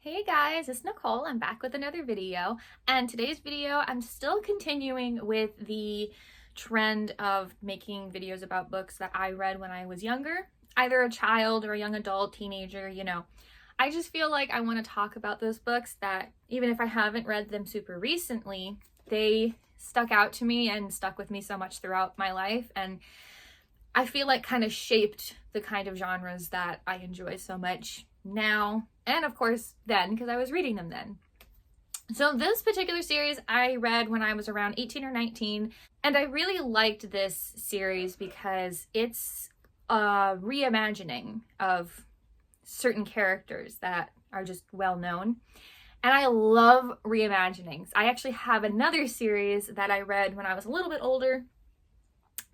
Hey guys, it's Nicole. I'm back with another video, and today's video I'm still continuing with the trend of making videos about books that I read when I was younger, either a child or a young adult, teenager, I just feel like I want to talk about those books that even if I haven't read them super recently, they stuck out to me and stuck with me so much throughout my life, and I feel like kind of shaped the kind of genres that I enjoy so much now, and of course then, because I was reading them then. So this particular series I read when I was around 18 or 19, and I really liked this series because it's a reimagining of certain characters that are just well known. And I love reimaginings. I actually have another series that I read when I was a little bit older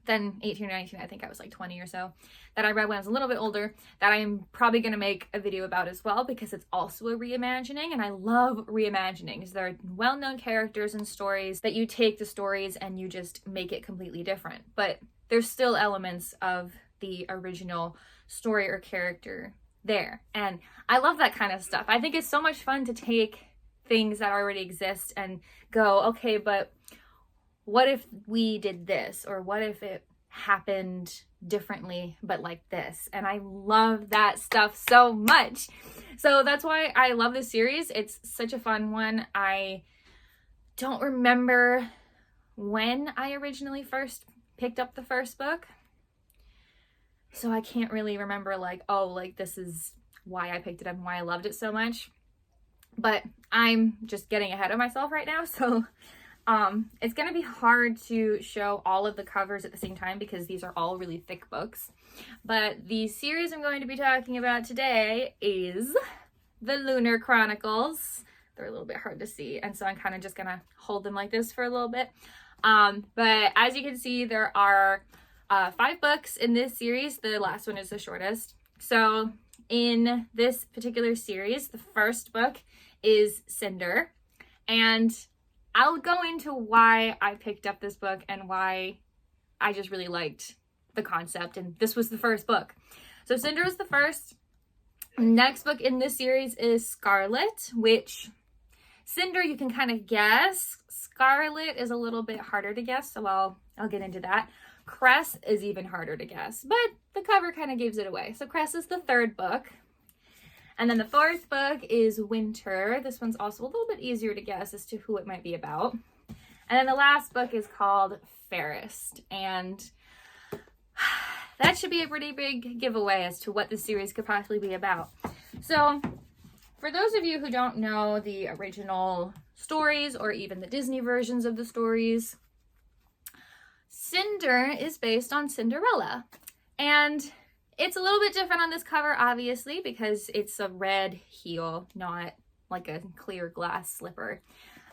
than 18 or 19, I think I was like 20 or so, that I read when I was a little bit older, that I'm probably going to make a video about as well, because it's also a reimagining, and I love reimaginings. They're well-known characters and stories that you take the stories and you just make it completely different, but there's still elements of the original story or character there, and I love that kind of stuff. I think it's so much fun to take things that already exist and go, okay, but what if we did this? Or what if it happened differently, but like this? And I love that stuff so much. So that's why I love this series. It's such a fun one. I don't remember when I originally first picked up the first book, so I can't really remember like, oh, like this is why I picked it up and why I loved it so much. But I'm just getting ahead of myself right now, so it's going to be hard to show all of the covers at the same time because these are all really thick books. But the series I'm going to be talking about today is the Lunar Chronicles. They're a little bit hard to see, and so I'm kind of just going to hold them like this for a little bit. But as you can see, there are 5 books in this series. The last one is the shortest. So in this particular series, the first book is Cinder, and I'll go into why I picked up this book and why I just really liked the concept, and this was the first book. So Cinder is the first. Next book in this series is Scarlet, which Cinder you can kind of guess. Scarlet is a little bit harder to guess, so I'll get into that. Cress is even harder to guess, but the cover kind of gives it away. So Cress is the third book. And then the fourth book is Winter. This one's also a little bit easier to guess as to who it might be about. And then the last book is called Fairest. And that should be a pretty big giveaway as to what this series could possibly be about. So for those of you who don't know the original stories or even the Disney versions of the stories, Cinder is based on Cinderella. And it's a little bit different on this cover, obviously, because it's a red heel, not like a clear glass slipper.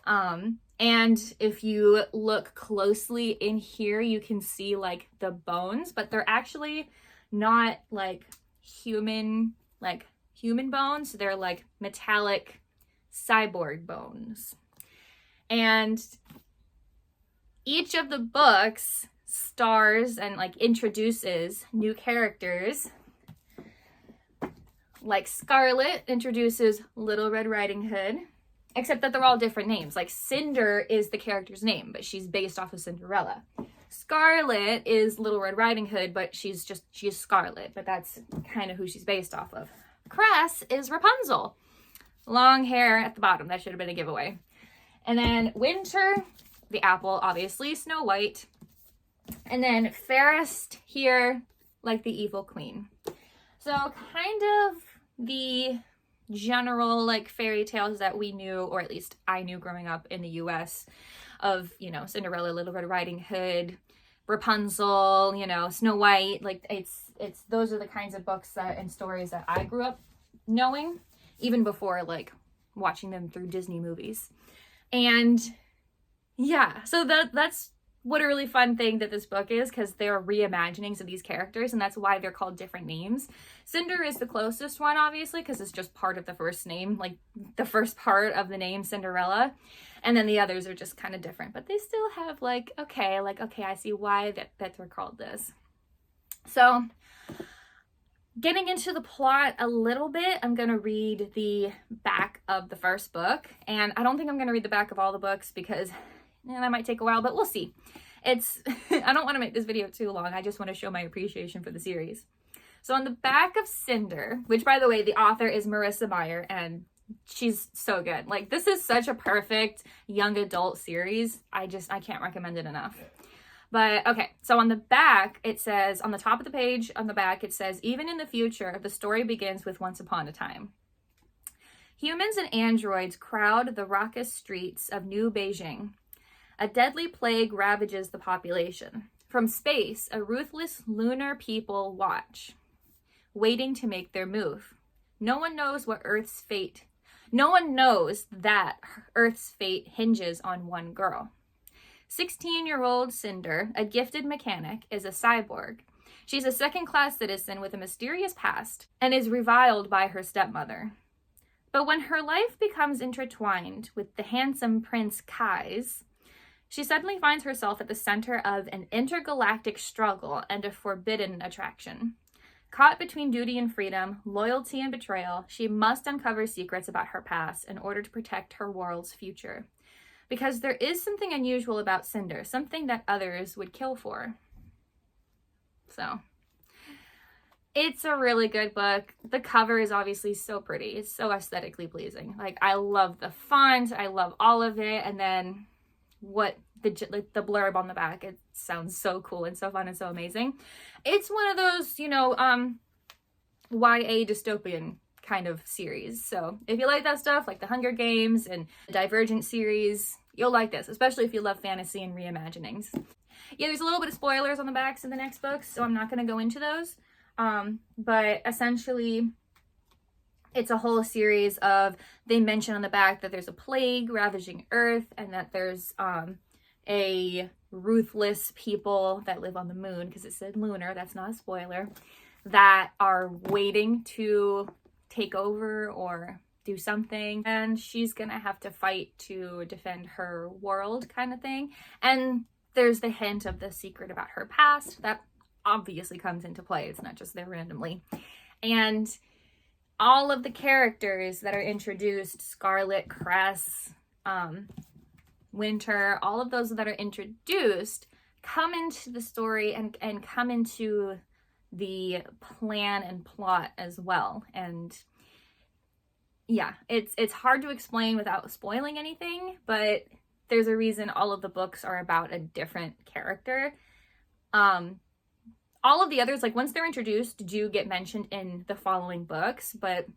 And if you look closely in here, you can see like the bones, but they're actually not like human bones. They're like metallic cyborg bones. And each of the books stars and like introduces new characters. Like Scarlet introduces Little Red Riding Hood, except that they're all different names. Like Cinder is the character's name, but she's based off of Cinderella. Scarlet is Little Red Riding Hood, but she's Scarlet, but that's kind of who she's based off of. Cress is Rapunzel. Long hair at the bottom. That should have been a giveaway. And then Winter, the apple, obviously, Snow White. And then Fairest here, like the evil queen. So kind of the general like fairy tales that we knew, or at least I knew growing up in the US, of, Cinderella, Little Red Riding Hood, Rapunzel, Snow White. Like it's those are the kinds of books and stories that I grew up knowing, even before like watching them through Disney movies. And yeah, so that's what a really fun thing that this book is, because they're reimaginings of these characters, and that's why they're called different names. Cinder is the closest one, obviously, because it's just part of the first name, like the first part of the name Cinderella, and then the others are just kind of different, but they still have okay, I see why that they're called this. So getting into the plot a little bit, I'm going to read the back of the first book, and I don't think I'm going to read the back of all the books because that might take a while, but we'll see. It's I don't want to make this video too long. I just want to show my appreciation for the series. So on the back of Cinder, which by the way, the author is Marissa Meyer, and she's so good. Like, this is such a perfect young adult series. I can't recommend it enough. But okay, so on the back, it says, on the top of the page, on the back, it says, even in the future, the story begins with once upon a time. Humans and androids crowd the raucous streets of New Beijing. A deadly plague ravages the population. From space, a ruthless lunar people watch, waiting to make their move. No one knows that Earth's fate hinges on one girl. 16-year-old Cinder, a gifted mechanic, is a cyborg. She's a second-class citizen with a mysterious past and is reviled by her stepmother. But when her life becomes intertwined with the handsome Prince Kai's, she suddenly finds herself at the center of an intergalactic struggle and a forbidden attraction. Caught between duty and freedom, loyalty and betrayal, she must uncover secrets about her past in order to protect her world's future. Because there is something unusual about Cinder, something that others would kill for. So, it's a really good book. The cover is obviously so pretty. It's so aesthetically pleasing. Like, I love the font. I love all of it. And then the blurb on the back, it sounds so cool and so fun and so amazing. It's one of those, YA dystopian kind of series. So if you like that stuff, like the Hunger Games and the Divergent series, you'll like this, especially if you love fantasy and reimaginings. Yeah, there's a little bit of spoilers on the backs in the next books, so I'm not going to go into those. But essentially, it's a whole series of, they mention on the back that there's a plague ravaging Earth and that there's a ruthless people that live on the moon, because it said lunar, that's not a spoiler, that are waiting to take over or do something, and she's gonna have to fight to defend her world kind of thing. And there's the hint of the secret about her past that obviously comes into play. It's not just there randomly. And all of the characters that are introduced, Scarlet, Cress, Winter, all of those that are introduced come into the story and come into the plan and plot as well. And yeah, it's hard to explain without spoiling anything, but there's a reason all of the books are about a different character. All of the others, like once they're introduced, do get mentioned in the following books, but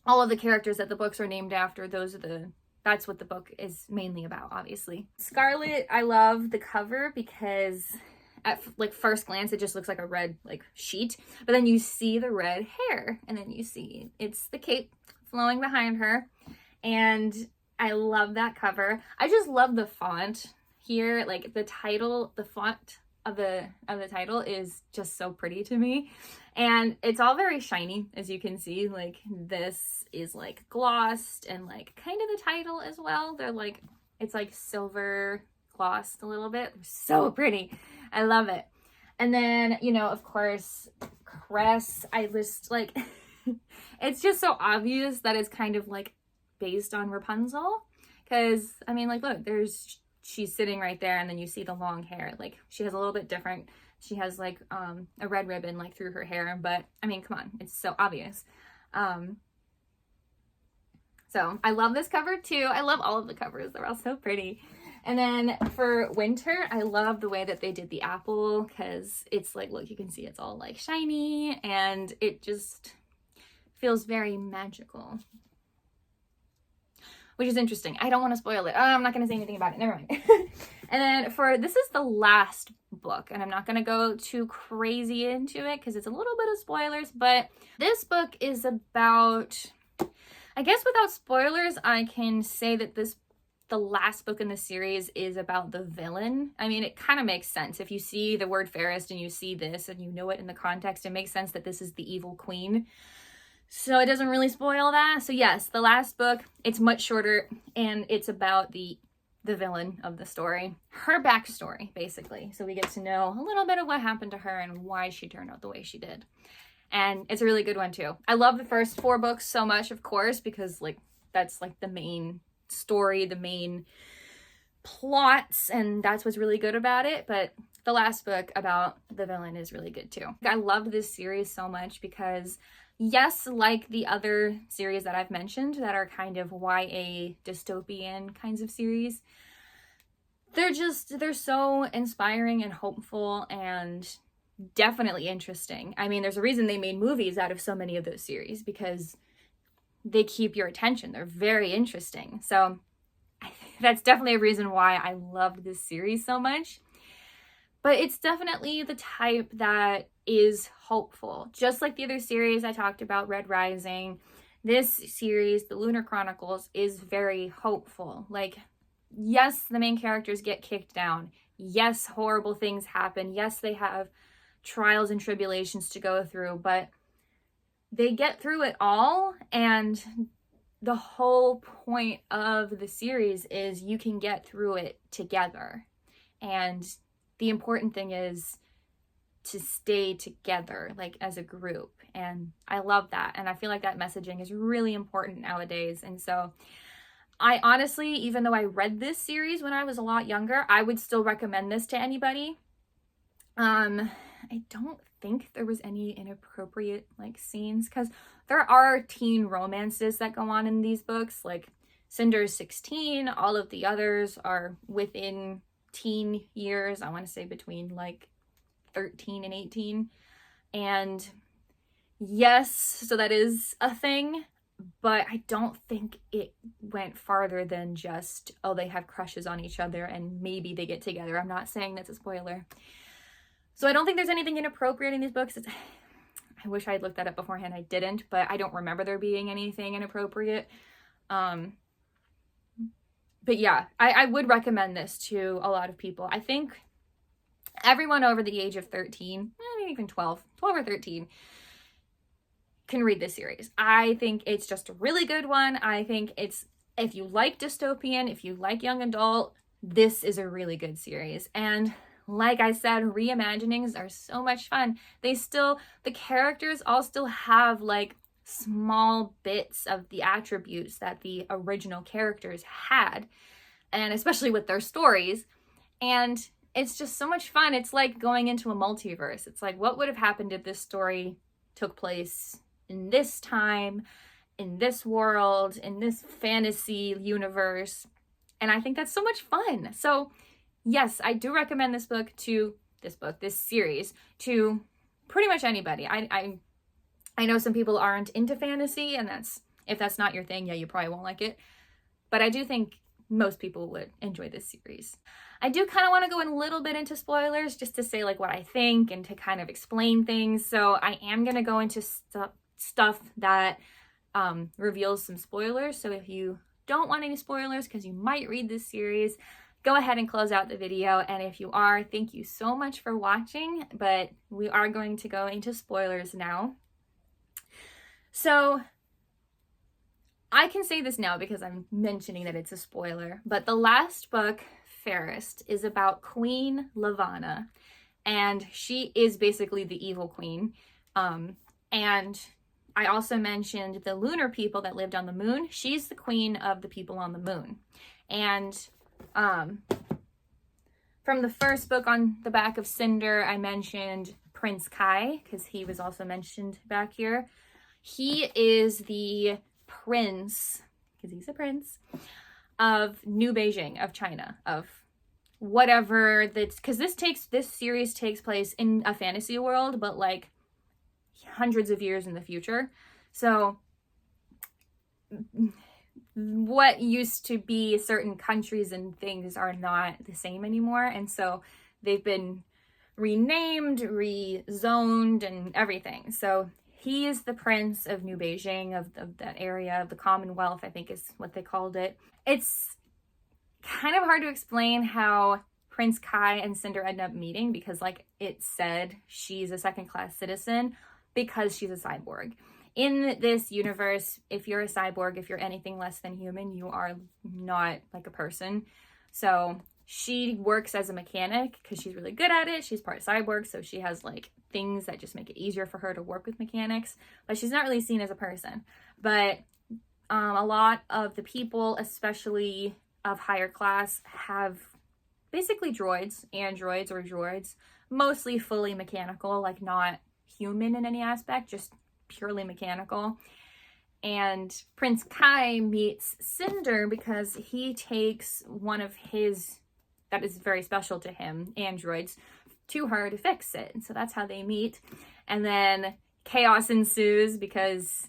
all of the characters that the books are named after, that's what the book is mainly about, obviously. Scarlet, I love the cover because at first glance it just looks like a red sheet, but then you see the red hair, and then you see it's the cape flowing behind her, and I love that cover. I just love the font here, like the font of the title is just so pretty to me, and it's all very shiny, as you can see. Like, this is like glossed, and like kind of the title as well, they're like, it's like silver glossed a little bit. So pretty. I love it. And then, of course, Cress, I just like it's just so obvious that it's kind of like based on Rapunzel, because I mean, like, look, she's sitting right there, and then you see the long hair. Like, she has a little bit different, she has like a red ribbon like through her hair, but I mean, come on, it's so obvious. So I love this cover too. I love all of the covers, they're all so pretty. And then for Winter, I love the way that they did the apple, because it's like, look, you can see it's all like shiny, and it just feels very magical, which is interesting. I don't want to spoil it. I'm not going to say anything about it. Never mind. And then this is the last book, and I'm not going to go too crazy into it because it's a little bit of spoilers, but this book is about, I guess without spoilers, I can say that the last book in the series is about the villain. I mean, it kind of makes sense. If you see the word Fairest and you see this and you know it in the context, it makes sense that this is the evil queen. So it doesn't really spoil that. So yes, the last book, it's much shorter, and it's about the villain of the story. Her backstory, basically. So we get to know a little bit of what happened to her and why she turned out the way she did. And it's a really good one too. I love the first 4 books so much, of course, because like that's like the main story, the main plots, and that's what's really good about it. But the last book about the villain is really good too. I love this series so much because, yes, like the other series that I've mentioned that are kind of YA dystopian kinds of series, they're so inspiring and hopeful and definitely interesting. I mean, there's a reason they made movies out of so many of those series, because they keep your attention. They're very interesting. So I think that's definitely a reason why I love this series so much. But it's definitely the type that is hopeful. Just like the other series I talked about, Red Rising, this series, the Lunar Chronicles, is very hopeful. Like, yes, the main characters get kicked down. Yes, horrible things happen. Yes, they have trials and tribulations to go through, but they get through it all. And the whole point of the series is you can get through it together. And the important thing is to stay together, like as a group. And I love that. And I feel like that messaging is really important nowadays. And so I honestly, even though I read this series when I was a lot younger, I would still recommend this to anybody. I don't think there was any inappropriate like scenes, because there are teen romances that go on in these books. Like Cinder's 16, all of the others are within teen years. I want to say between like 13 and 18. And yes, so that is a thing, but I don't think it went farther than just, oh, they have crushes on each other and maybe they get together. I'm not saying that's a spoiler. So I don't think there's anything inappropriate in these books. I wish I had looked that up beforehand. I didn't, but I don't remember there being anything inappropriate. But yeah, I would recommend this to a lot of people. I think everyone over the age of 13, maybe even 12 or 13, can read this series. I think it's just a really good one. I think it's, if you like dystopian, if you like young adult, this is a really good series. And like I said, reimaginings are so much fun. The characters all still have like small bits of the attributes that the original characters had, and especially with their stories. And it's just so much fun. It's like going into a multiverse. It's like, what would have happened if this story took place in this time, in this world, in this fantasy universe? And I think that's so much fun. So yes, I do recommend this series to pretty much anybody. I know some people aren't into fantasy, and if that's not your thing, yeah, you probably won't like it. But I do think most people would enjoy this series. I do kind of want to go in a little bit into spoilers, just to say like what I think and to kind of explain things. So I am going to go into stuff that reveals some spoilers. So if you don't want any spoilers because you might read this series, go ahead and close out the video. And if you are, thank you so much for watching, but we are going to go into spoilers now. So I can say this now because I'm mentioning that it's a spoiler, but the last book, Fairest, is about Queen Lavanna, and she is basically the evil queen. And I also mentioned the lunar people that lived on the moon. She's the queen of the people on the moon. And from the first book on the back of Cinder, I mentioned Prince Kai, because he was also mentioned back here. He is the prince, because he's a prince, of New Beijing, of China, of whatever that's, because this series takes place in a fantasy world, but like hundreds of years in the future. So what used to be certain countries and things are not the same anymore, and so they've been renamed, rezoned, and everything. So he is the prince of New Beijing, of that area, of the Commonwealth, I think is what they called it. It's kind of hard to explain how Prince Kai and Cinder end up meeting, because like it said, she's a second-class citizen because she's a cyborg. In this universe, if you're a cyborg, if you're anything less than human, you are not like a person. So she works as a mechanic because she's really good at it. She's part cyborg, so she has like things that just make it easier for her to work with mechanics, but she's not really seen as a person. But A lot of the people, especially of higher class, have basically androids or droids, mostly fully mechanical, like not human in any aspect, just purely mechanical. And Prince Kai meets Cinder because he takes one of his, that is very special to him, androids, to her to fix it. And so that's how they meet. And then chaos ensues because,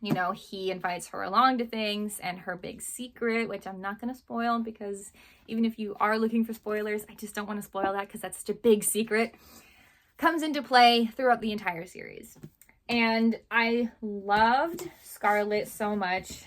you know, he invites her along to things, and her big secret, which I'm not going to spoil because even if you are looking for spoilers, I just don't want to spoil that because that's such a big secret, comes into play throughout the entire series. And I loved Scarlet so much.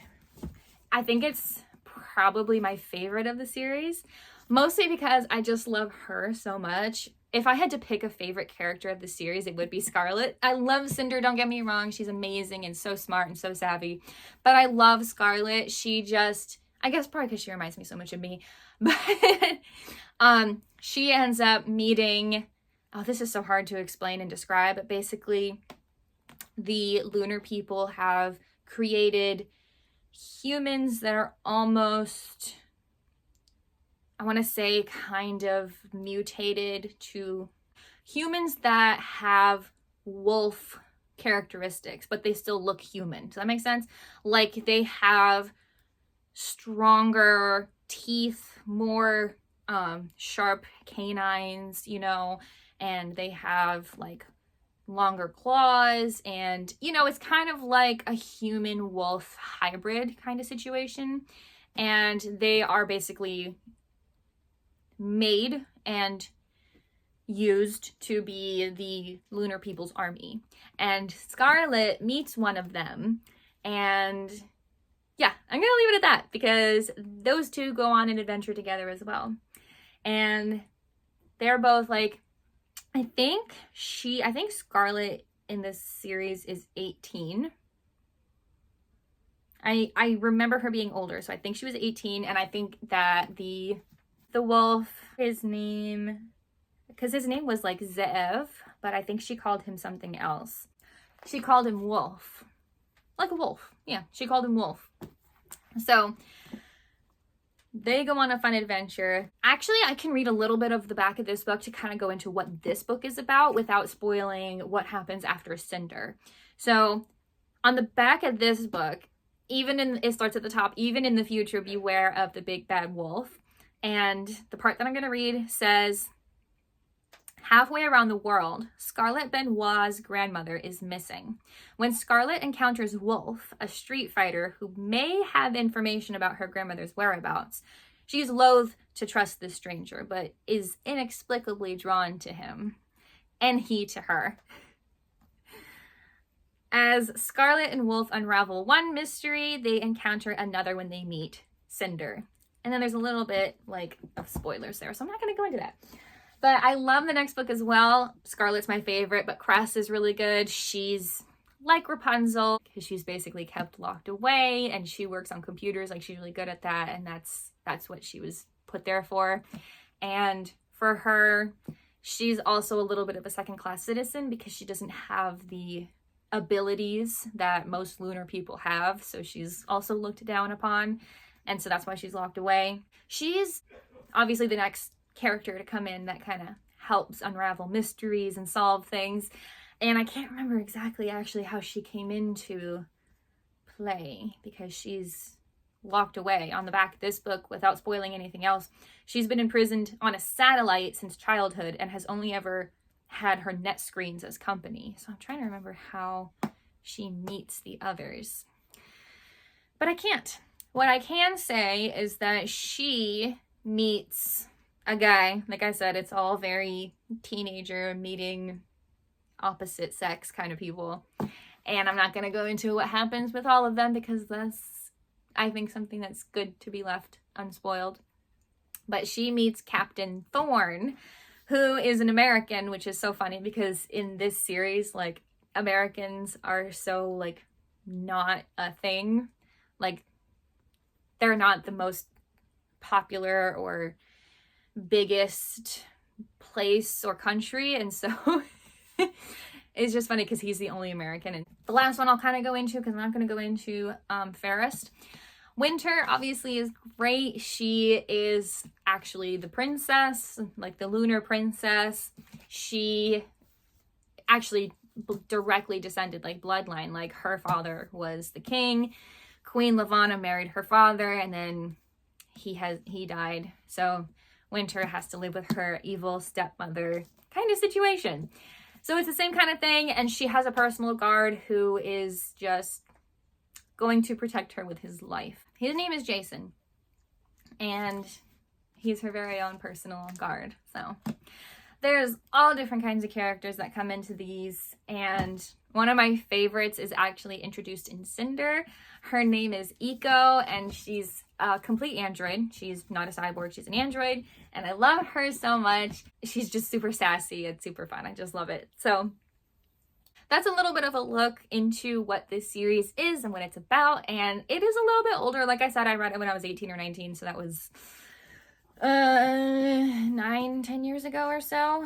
I think it's probably my favorite of the series, mostly because I just love her so much. If I had to pick a favorite character of the series, it would be Scarlet. I love Cinder, don't get me wrong. She's amazing and so smart and so savvy. But I love Scarlet. She just, I guess probably because she reminds me so much of me. But she ends up meeting, oh, this is so hard to explain and describe, but basically the Lunar people have created humans that are almost, I want to say, kind of mutated to humans that have wolf characteristics, but they still look human. Does that make sense? Like they have stronger teeth, more sharp canines, you know, and they have like longer claws, and you know, it's kind of like a human wolf hybrid kind of situation. And they are basically made and used to be the Lunar people's army. And Scarlet meets one of them, and yeah, I'm gonna leave it at that because those two go on an adventure together as well. And they're both like, I think Scarlet in this series is 18. I remember her being older, so I think she was 18, and I think that the wolf, his name, because his name was like Zeev, but I think she called him something else. She called him Wolf. Like a wolf. Yeah, she called him Wolf. So they go on a fun adventure. Actually, I can read a little bit of the back of this book to kind of go into what this book is about without spoiling what happens after Cinder. So on the back of this book, it starts at the top, even in the future, beware of the big bad wolf. And the part that I'm going to read says, halfway around the world, Scarlet Benoit's grandmother is missing. When Scarlet encounters Wolf, a street fighter who may have information about her grandmother's whereabouts, she is loath to trust this stranger, but is inexplicably drawn to him, and he to her. As Scarlet and Wolf unravel one mystery, they encounter another when they meet Cinder. And then there's a little bit like of spoilers there, so I'm not going to go into that. But I love the next book as well. Scarlet's my favorite, but Cress is really good. She's like Rapunzel because she's basically kept locked away, and she works on computers. Like, she's really good at that, and that's what she was put there for. And for her, she's also a little bit of a second-class citizen because she doesn't have the abilities that most Lunar people have. So she's also looked down upon, and so that's why she's locked away. She's obviously the next character to come in that kind of helps unravel mysteries and solve things. And I can't remember exactly actually how she came into play because she's locked away. On the back of this book, without spoiling anything else, she's been imprisoned on a satellite since childhood and has only ever had her net screens as company. So I'm trying to remember how she meets the others, but I can't. What I can say is that she meets a guy. Like I said, it's all very teenager meeting opposite sex kind of people. And I'm not going to go into what happens with all of them because that's, I think, something that's good to be left unspoiled. But she meets Captain Thorne, who is an American, which is so funny because in this series, like, Americans are so, like, not a thing. Like, they're not the most popular or biggest place or country, and so it's just funny because he's the only American. And the last one I'll kind of go into, because I'm not going to go into Fairest. Winter obviously is great. She is actually the princess, like the Lunar princess. She actually directly descended, like bloodline, like her father was the king. Queen Lavanna married her father, and then he died. So Winter has to live with her evil stepmother kind of situation. So it's the same kind of thing, and she has a personal guard who is just going to protect her with his life. His name is Jason, and he's her very own personal guard. So there's all different kinds of characters that come into these, and one of my favorites is actually introduced in Cinder. Her name is Eco, and she's a complete android. She's not a cyborg, she's an android, and I love her so much. She's just super sassy. It's super fun. I just love it. So that's a little bit of a look into what this series is and what it's about, and it is a little bit older. Like I said, I read it when I was 18 or 19, so that was 9-10 years ago or so.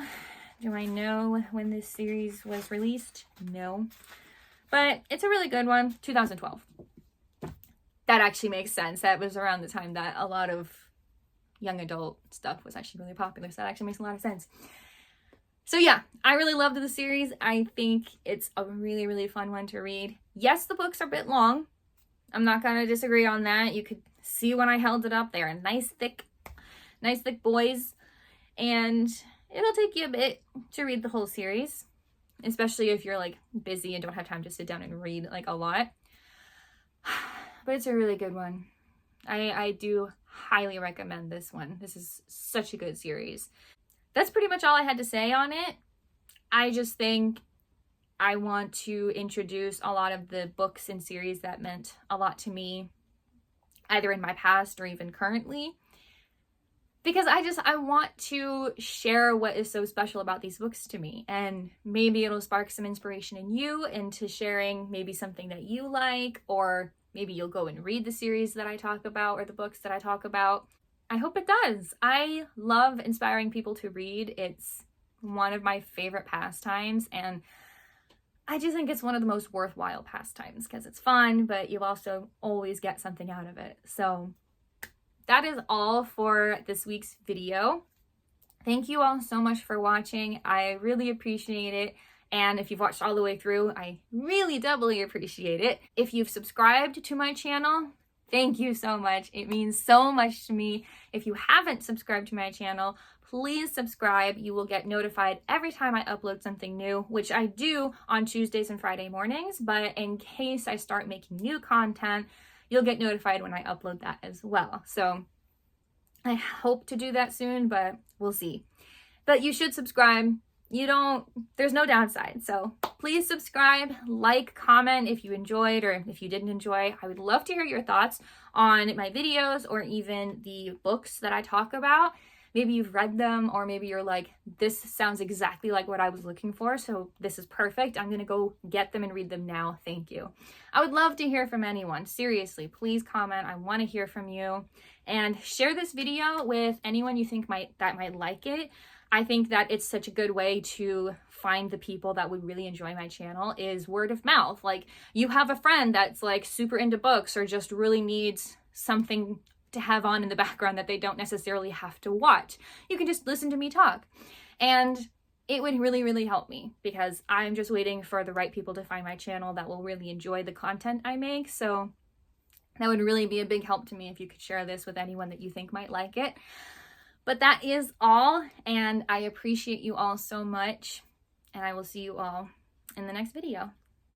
Do I know when this series was released? No, but it's a really good one. 2012. That actually makes sense. That was around the time that a lot of young adult stuff was actually really popular, so that actually makes a lot of sense. So yeah, I really loved the series. I think it's a really, really fun one to read. Yes, the books are a bit long. I'm not going to disagree on that. You could see when I held it up, they're nice thick boys, and it'll take you a bit to read the whole series, especially if you're like busy and don't have time to sit down and read like a lot. But it's a really good one. I do highly recommend this one. This is such a good series. That's pretty much all I had to say on it. I just think I want to introduce a lot of the books and series that meant a lot to me, either in my past or even currently, because I want to share what is so special about these books to me, and maybe it'll spark some inspiration in you into sharing maybe something that you like, or maybe you'll go and read the series that I talk about or the books that I talk about. I hope it does. I love inspiring people to read. It's one of my favorite pastimes, and I just think it's one of the most worthwhile pastimes because it's fun, but you also always get something out of it. So that is all for this week's video. Thank you all so much for watching. I really appreciate it. And if you've watched all the way through, I really doubly appreciate it. If you've subscribed to my channel, thank you so much. It means so much to me. If you haven't subscribed to my channel, please subscribe. You will get notified every time I upload something new, which I do on Tuesdays and Friday mornings. But in case I start making new content, you'll get notified when I upload that as well. So I hope to do that soon, but we'll see. But you should subscribe. There's no downside. So please subscribe, like, comment if you enjoyed, or if you didn't enjoy. I would love to hear your thoughts on my videos or even the books that I talk about. Maybe you've read them, or maybe you're like, this sounds exactly like what I was looking for, so this is perfect. I'm gonna go get them and read them now. Thank you. I would love to hear from anyone. Seriously, please comment. I want to hear from you, and share this video with anyone you think might like it. I think that it's such a good way to find the people that would really enjoy my channel, is word of mouth. Like, you have a friend that's like super into books, or just really needs something to have on in the background that they don't necessarily have to watch. You can just listen to me talk. And it would really, really help me, because I'm just waiting for the right people to find my channel that will really enjoy the content I make. So that would really be a big help to me if you could share this with anyone that you think might like it. But that is all, and I appreciate you all so much, and I will see you all in the next video.